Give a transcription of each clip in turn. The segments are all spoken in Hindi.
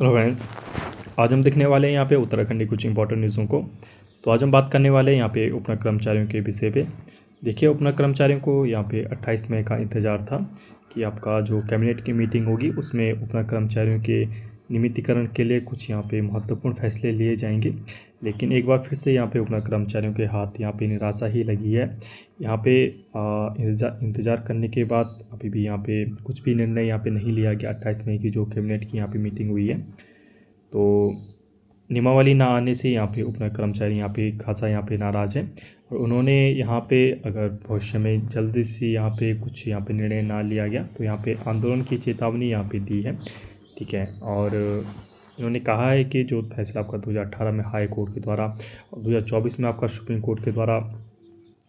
हेलो फ्रेंड्स, आज हम देखने वाले हैं यहाँ पे उत्तराखंड की कुछ इंपॉर्टेंट न्यूज़ों को। तो आज हम बात करने वाले हैं यहाँ पे उपनल कर्मचारियों के विषय पे। देखिए, उपनल कर्मचारियों को यहाँ पे 28 मई का इंतज़ार था कि आपका जो कैबिनेट की मीटिंग होगी उसमें उपनल कर्मचारियों के नियमितीकरण के लिए कुछ यहाँ पे महत्वपूर्ण फैसले लिए जाएंगे। लेकिन एक बार फिर से यहाँ पे उपनल कर्मचारियों के हाथ यहाँ पे निराशा ही लगी है। यहाँ पे इंतज़ार करने के बाद अभी भी यहाँ पे कुछ भी निर्णय यहाँ पे नहीं लिया गया। 28 मई की जो कैबिनेट की यहाँ पे मीटिंग हुई है, तो नियमावली ना आने से यहाँ पे उपनल कर्मचारी यहाँ पे खासा यहाँ पे नाराज़ हैं और उन्होंने यहाँ पे अगर भविष्य में जल्दी से यहाँ पे कुछ यहाँ पे निर्णय ना लिया गया तो यहाँ पे आंदोलन की चेतावनी यहाँ पे दी है। ठीक है, और इन्होंने कहा है कि जो फैसला आपका 2018 में हाई कोर्ट के द्वारा और 2024 में आपका सुप्रीम कोर्ट के द्वारा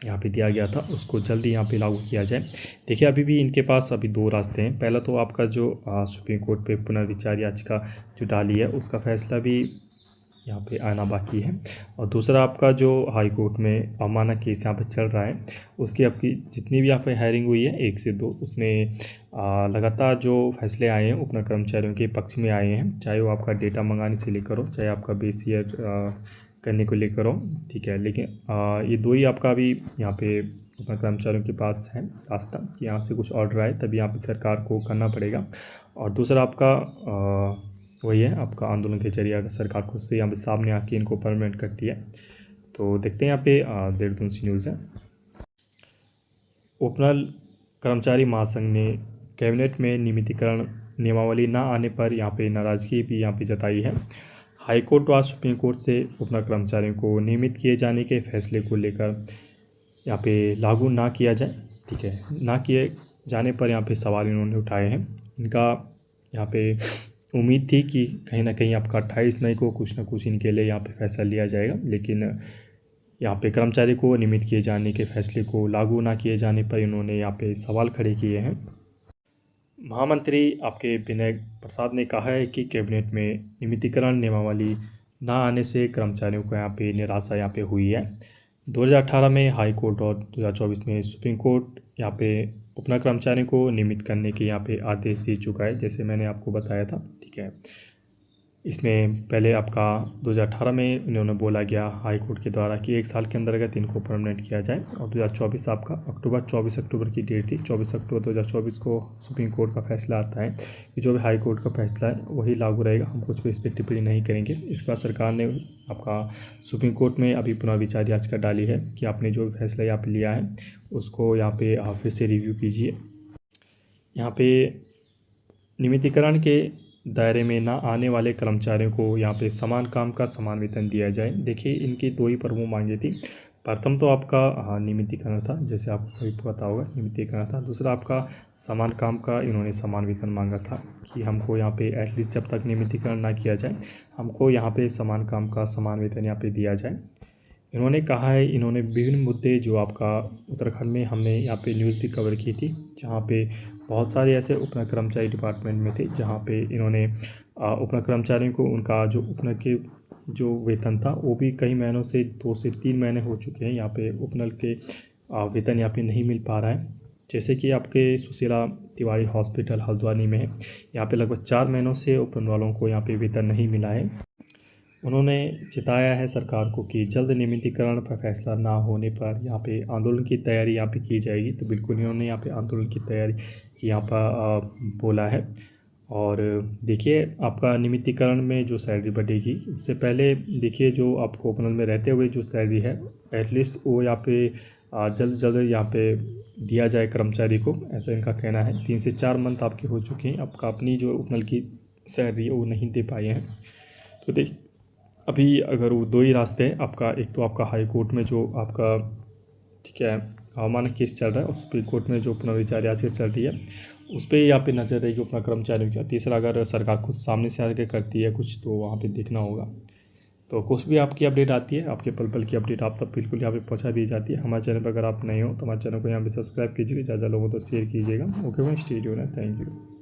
यहाँ पे दिया गया था उसको जल्दी यहाँ पे लागू किया जाए। देखिए, अभी भी इनके पास अभी दो रास्ते हैं। पहला तो आपका जो सुप्रीम कोर्ट पे पुनर्विचार याचिका जो डाली है उसका फैसला भी यहाँ पे आना बाकी है, और दूसरा आपका जो हाई कोर्ट में अवमानना केस यहाँ पे चल रहा है उसकी आपकी जितनी भी यहाँ पे हायरिंग हुई है 1 से 2, उसमें लगातार जो फैसले आए हैं उपनल कर्मचारियों के पक्ष में आए हैं, चाहे वो आपका डेटा मंगाने से लेकर हो, चाहे आपका बेस ईयर करने को लेकर हो। ठीक है, लेकिन ये दो ही आपका अभी यहाँ पे उपनल कर्मचारियों के पास है रास्ता कि यहाँ से कुछ ऑर्डर आए तभी यहाँ पे सरकार को करना पड़ेगा, और दूसरा आपका वही है आपका आंदोलन के जरिए अगर सरकार खुद से यहाँ पे सामने आके इनको परमानेंट करती है। तो देखते हैं यहाँ पे देहरादून सी न्यूज़ है। उपनल कर्मचारी महासंघ ने कैबिनेट में नियमितीकरण नियमावली न आने पर यहाँ पे नाराज़गी भी यहाँ पे जताई है। हाईकोर्ट व सुप्रीम कोर्ट से उपनल कर्मचारियों को नियमित किए जाने के फैसले को लेकर यहाँ पे लागू ना किया जाए। ठीक है, ना किए जाने पर यहाँ पे सवाल इन्होंने उठाए हैं। इनका यहाँ पे उम्मीद थी कि कहीं ना कहीं आपका 28 मई को कुछ ना कुछ इनके लिए यहाँ पे फैसला लिया जाएगा, लेकिन यहाँ पे कर्मचारी को नियमित किए जाने के फैसले को लागू ना किए जाने पर इन्होंने यहाँ पे सवाल खड़े किए हैं। महामंत्री आपके विनय प्रसाद ने कहा है कि कैबिनेट में नियमितीकरण नियमावली ना आने से कर्मचारियों को यहाँ पे निराशा यहाँ पे हुई है। 2018 में हाई कोर्ट और 2024 में सुप्रीम कोर्ट यहाँ पे उपनल कर्मचारियों को नियमित करने के यहाँ पे आदेश दे चुका है, जैसे मैंने आपको बताया था। ठीक है, इसमें पहले आपका 2018 में इन्होंने बोला गया हाई कोर्ट के द्वारा कि 1 साल के अंतर्गत इनको परमानेंट किया जाए, और 2024 आपका 24 अक्टूबर की डेट थी। 24 अक्टूबर 2024 को सुप्रीम कोर्ट का फैसला आता है कि जो भी हाई कोर्ट का फैसला है वही लागू रहेगा, हम कुछ भी इस पर टिप्पणी नहीं करेंगे। इसके बाद सरकार ने आपका सुप्रीम कोर्ट में अभी पुनर्विचार याचिका डाली है कि आपने जो फैसला यहाँ पे लिया है उसको यहाँ पे फिर से रिव्यू कीजिए। यहाँ पे नियमितीकरण के दायरे में ना आने वाले कर्मचारियों को यहाँ पे समान काम का समान वेतन दिया जाए। देखिए, इनकी दो ही प्रमुख मांगे थी। प्रथम तो आपका नियमितीकरण था, जैसे आपको सभी को पता होगा नियमितीकरण था। दूसरा आपका समान काम का इन्होंने समान वेतन मांगा था कि हमको यहाँ पे एटलीस्ट जब तक नियमितीकरण ना किया जाए हमको यहाँ पे समान काम का समान वेतन यहाँ पे दिया जाए। इन्होंने कहा है, इन्होंने विभिन्न मुद्दे जो आपका उत्तराखंड में हमने यहाँ पे न्यूज़ भी कवर की थी, जहाँ पे बहुत सारे ऐसे उपनल कर्मचारी डिपार्टमेंट में थे जहाँ पे इन्होंने उपनल कर्मचारियों को उनका जो उपनल के जो वेतन था वो भी कई महीनों से 2 से 3 महीने हो चुके हैं यहाँ पे उपनल के वेतन यहाँ पे नहीं मिल पा रहा है। जैसे कि आपके सुशीला तिवारी हॉस्पिटल हल्द्वानी में है, यहाँ पे लगभग 4 महीनों से उपनल वालों को यहाँ पे वेतन नहीं मिला है। उन्होंने चिताया है सरकार को कि जल्द नियमितीकरण पर फैसला ना होने पर यहाँ पे आंदोलन की तैयारी यहाँ पे की जाएगी। तो बिल्कुल इन्होंने यहाँ पे आंदोलन की तैयारी की यहाँ पर बोला है। और देखिए, आपका नियमितीकरण में जो सैलरी बढ़ेगी उससे पहले देखिए जो आपको उपनल में रहते हुए जो सैलरी है एटलीस्ट वो यहाँ पे जल्द जल्द यहाँ पे दिया जाए कर्मचारी को, ऐसा इनका कहना है। 3 से 4 मंथ आपके हो चुके हैं, आपका अपनी जो उपनल की सैलरी है वो नहीं दे पाए हैं। तो देखिए, अभी अगर वो दो ही रास्ते हैं आपका, एक तो आपका हाई कोर्ट में जो आपका ठीक है अवमानना केस चल रहा है और सुप्रीम कोर्ट में जो पुनर्विचार याचिका चल रही है उस पर यहाँ पे नज़र रहेगी अपना कर्मचारियों का। तीसरा, अगर सरकार खुद सामने से आके करती है कुछ तो वहाँ पे देखना होगा। तो कुछ भी आपकी अपडेट आती है, आपके पल पल की अपडेट आप तब बिल्कुल यहाँ पे पहुँचा दी जाती है। हमारे चैनल पर अगर आप नए हो तो हमारे चैनल को यहाँ पे सब्सक्राइब कीजिएगा, ज़्यादा लोगों तो शेयर कीजिएगा। Okay friends, stay tuned, thank you.